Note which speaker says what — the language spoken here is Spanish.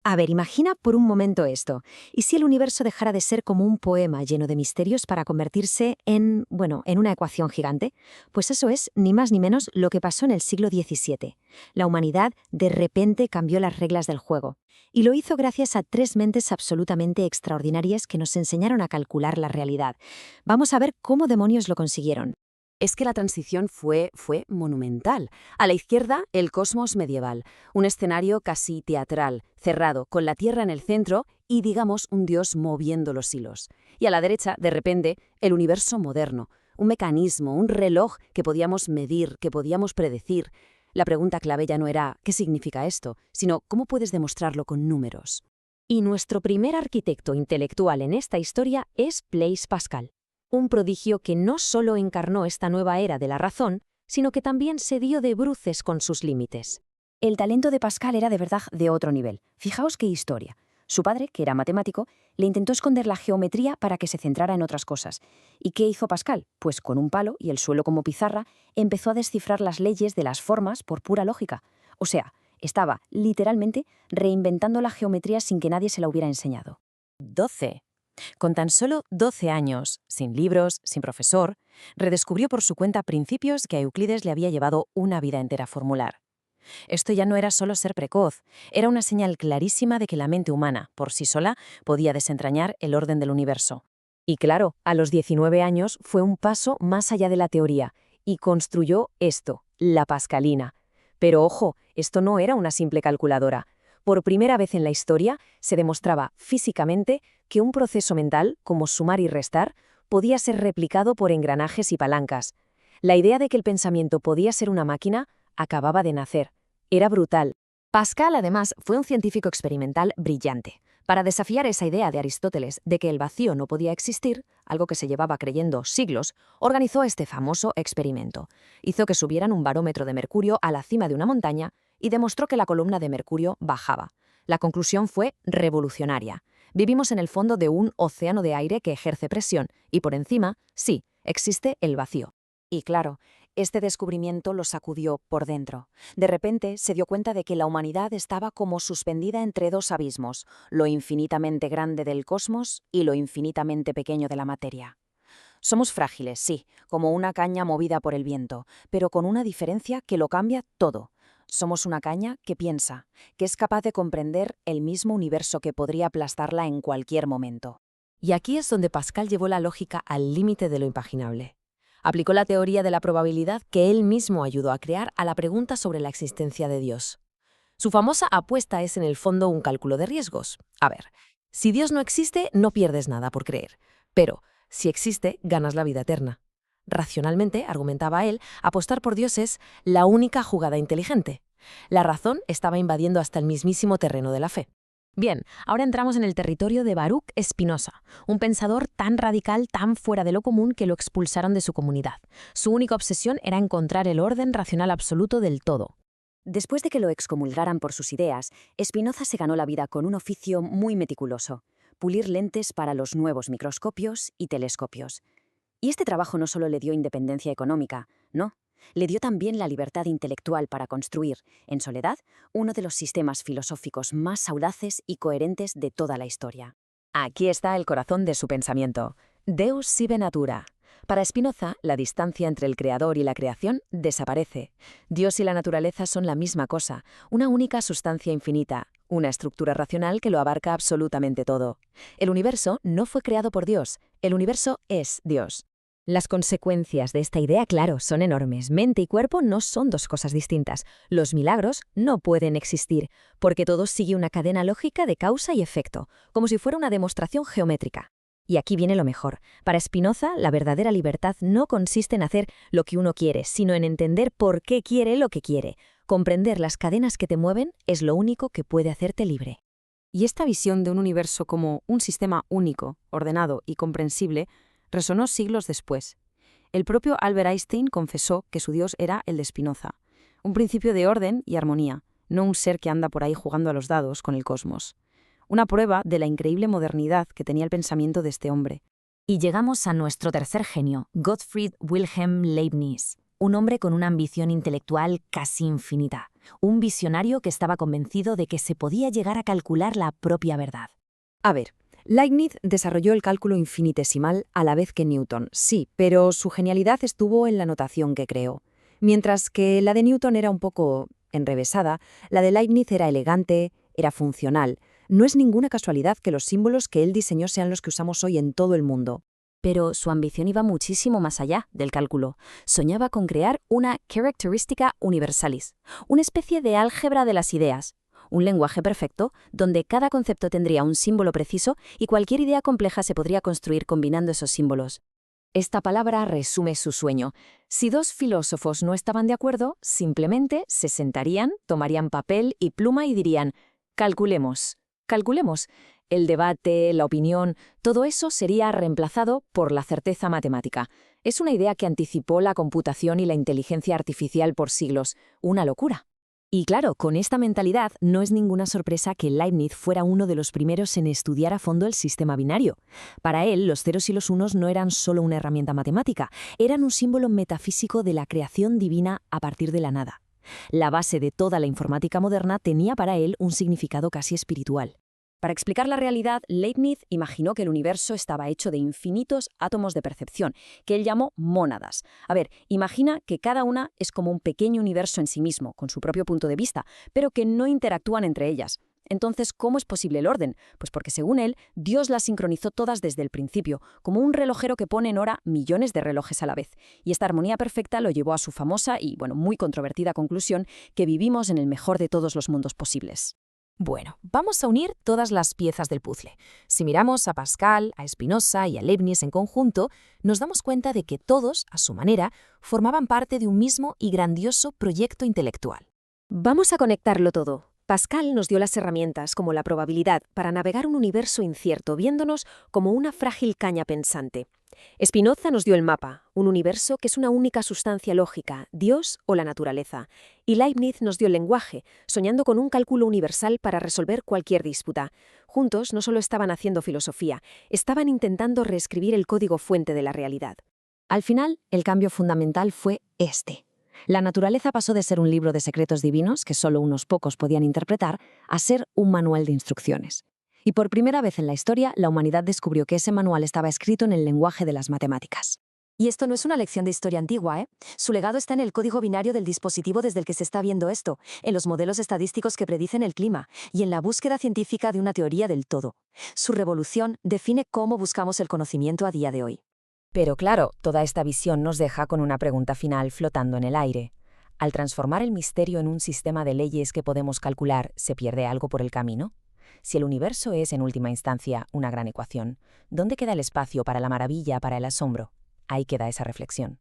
Speaker 1: A ver, imagina por un momento esto. ¿Y si el universo dejara de ser como un poema lleno de misterios para convertirse en, bueno, en una ecuación gigante? Pues eso es, ni más ni menos, lo que pasó en el siglo XVII. La humanidad de repente cambió las reglas del juego. Y lo hizo gracias a tres mentes absolutamente extraordinarias que nos enseñaron a calcular la realidad. Vamos a ver cómo demonios lo consiguieron.
Speaker 2: Es que la transición fue monumental. A la izquierda, el cosmos medieval, un escenario casi teatral, cerrado, con la Tierra en el centro y, digamos, un dios moviendo los hilos. Y a la derecha, de repente, el universo moderno, un mecanismo, un reloj que podíamos medir, que podíamos predecir. La pregunta clave ya no era ¿qué significa esto?, sino ¿cómo puedes demostrarlo con números?
Speaker 1: Y nuestro primer arquitecto intelectual en esta historia es Blaise Pascal. Un prodigio que no solo encarnó esta nueva era de la razón, sino que también se dio de bruces con sus límites. El talento de Pascal era de verdad de otro nivel. Fijaos qué historia. Su padre, que era matemático, le intentó esconder la geometría para que se centrara en otras cosas. ¿Y qué hizo Pascal? Pues con un palo y el suelo como pizarra, empezó a descifrar las leyes de las formas por pura lógica. O sea, estaba, literalmente, reinventando la geometría sin que nadie se la hubiera enseñado.
Speaker 2: 12. Con tan solo 12 años, sin libros, sin profesor, redescubrió por su cuenta principios que a Euclides le había llevado una vida entera a formular. Esto ya no era solo ser precoz, era una señal clarísima de que la mente humana, por sí sola, podía desentrañar el orden del universo. Y claro, a los 19 años fue un paso más allá de la teoría y construyó esto, la Pascalina. Pero ojo, esto no era una simple calculadora. Por primera vez en la historia se demostraba físicamente que un proceso mental, como sumar y restar, podía ser replicado por engranajes y palancas. La idea de que el pensamiento podía ser una máquina acababa de nacer. Era brutal. Pascal, además, fue un científico experimental brillante. Para desafiar esa idea de Aristóteles de que el vacío no podía existir, algo que se llevaba creyendo siglos, organizó este famoso experimento. Hizo que subieran un barómetro de mercurio a la cima de una montaña y demostró que la columna de mercurio bajaba. La conclusión fue revolucionaria. Vivimos en el fondo de un océano de aire que ejerce presión y por encima, sí, existe el vacío. Y claro, este descubrimiento lo sacudió por dentro. De repente se dio cuenta de que la humanidad estaba como suspendida entre dos abismos, lo infinitamente grande del cosmos y lo infinitamente pequeño de la materia. Somos frágiles, sí, como una caña movida por el viento, pero con una diferencia que lo cambia todo. Somos una caña que piensa, que es capaz de comprender el mismo universo que podría aplastarla en cualquier momento. Y aquí es donde Pascal llevó la lógica al límite de lo imaginable. Aplicó la teoría de la probabilidad que él mismo ayudó a crear a la pregunta sobre la existencia de Dios. Su famosa apuesta es en el fondo un cálculo de riesgos. A ver, si Dios no existe, no pierdes nada por creer. Pero, si existe, ganas la vida eterna. Racionalmente, argumentaba él, apostar por Dios es la única jugada inteligente. La razón estaba invadiendo hasta el mismísimo terreno de la fe. Bien, ahora entramos en el territorio de Baruch Spinoza, un pensador tan radical, tan fuera de lo común que lo expulsaron de su comunidad. Su única obsesión era encontrar el orden racional absoluto del todo. Después de que lo excomulgaran por sus ideas, Spinoza se ganó la vida con un oficio muy meticuloso: pulir lentes para los nuevos microscopios y telescopios. Y este trabajo no solo le dio independencia económica, no, le dio también la libertad intelectual para construir, en soledad, uno de los sistemas filosóficos más audaces y coherentes de toda la historia. Aquí está el corazón de su pensamiento: Deus sive natura. Para Spinoza, la distancia entre el creador y la creación desaparece. Dios y la naturaleza son la misma cosa, una única sustancia infinita, una estructura racional que lo abarca absolutamente todo. El universo no fue creado por Dios, el universo es Dios. Las consecuencias de esta idea, claro, son enormes. Mente y cuerpo no son dos cosas distintas. Los milagros no pueden existir, porque todo sigue una cadena lógica de causa y efecto, como si fuera una demostración geométrica. Y aquí viene lo mejor. Para Spinoza, la verdadera libertad no consiste en hacer lo que uno quiere, sino en entender por qué quiere lo que quiere. Comprender las cadenas que te mueven es lo único que puede hacerte libre. Y esta visión de un universo como un sistema único, ordenado y comprensible resonó siglos después. El propio Albert Einstein confesó que su Dios era el de Spinoza, un principio de orden y armonía, no un ser que anda por ahí jugando a los dados con el cosmos. Una prueba de la increíble modernidad que tenía el pensamiento de este hombre. Y llegamos a nuestro tercer genio, Gottfried Wilhelm Leibniz, un hombre con una ambición intelectual casi infinita. un visionario que estaba convencido de que se podía llegar a calcular la propia verdad.
Speaker 1: A ver, Leibniz desarrolló el cálculo infinitesimal a la vez que Newton, sí, pero su genialidad estuvo en la notación que creó. Mientras que la de Newton era un poco enrevesada, la de Leibniz era elegante, era funcional. No es ninguna casualidad que los símbolos que él diseñó sean los que usamos hoy en todo el mundo.
Speaker 2: Pero su ambición iba muchísimo más allá del cálculo. Soñaba con crear una Characteristica Universalis, una especie de álgebra de las ideas, un lenguaje perfecto donde cada concepto tendría un símbolo preciso y cualquier idea compleja se podría construir combinando esos símbolos.
Speaker 1: Esta palabra resume su sueño. Si dos filósofos no estaban de acuerdo, simplemente se sentarían, tomarían papel y pluma y dirían: calculemos, calculemos. El debate, la opinión, todo eso sería reemplazado por la certeza matemática. Es una idea que anticipó la computación y la inteligencia artificial por siglos. Una locura. Y claro, con esta mentalidad no es ninguna sorpresa que Leibniz fuera uno de los primeros en estudiar a fondo el sistema binario. Para él, los ceros y los unos no eran solo una herramienta matemática, eran un símbolo metafísico de la creación divina a partir de la nada. La base de toda la informática moderna tenía para él un significado casi espiritual. Para explicar la realidad, Leibniz imaginó que el universo estaba hecho de infinitos átomos de percepción, que él llamó mónadas. A ver, imagina que cada una es como un pequeño universo en sí mismo, con su propio punto de vista, pero que no interactúan entre ellas. Entonces, ¿cómo es posible el orden? Pues porque, según él, Dios las sincronizó todas desde el principio, como un relojero que pone en hora millones de relojes a la vez. Y esta armonía perfecta lo llevó a su famosa y, muy controvertida conclusión, que vivimos en el mejor de todos los mundos posibles.
Speaker 2: Bueno, vamos a unir todas las piezas del puzzle. Si miramos a Pascal, a Spinoza y a Leibniz en conjunto, nos damos cuenta de que todos, a su manera, formaban parte de un mismo y grandioso proyecto intelectual.
Speaker 1: Vamos a conectarlo todo. Pascal nos dio las herramientas, como la probabilidad, para navegar un universo incierto, viéndonos como una frágil caña pensante. Spinoza nos dio el mapa, un universo que es una única sustancia lógica, Dios o la naturaleza. Y Leibniz nos dio el lenguaje, soñando con un cálculo universal para resolver cualquier disputa. Juntos no solo estaban haciendo filosofía, estaban intentando reescribir el código fuente de la realidad. Al final, el cambio fundamental fue este. La naturaleza pasó de ser un libro de secretos divinos que solo unos pocos podían interpretar a ser un manual de instrucciones. Y por primera vez en la historia, la humanidad descubrió que ese manual estaba escrito en el lenguaje de las matemáticas.
Speaker 3: Y esto no es una lección de historia antigua, ¿eh? Su legado está en el código binario del dispositivo desde el que se está viendo esto, en los modelos estadísticos que predicen el clima y en la búsqueda científica de una teoría del todo. Su revolución define cómo buscamos el conocimiento a día de hoy.
Speaker 2: Pero claro, toda esta visión nos deja con una pregunta final flotando en el aire. Al transformar el misterio en un sistema de leyes que podemos calcular, ¿se pierde algo por el camino? Si el universo es, en última instancia, una gran ecuación, ¿dónde queda el espacio para la maravilla, para el asombro? Ahí queda esa reflexión.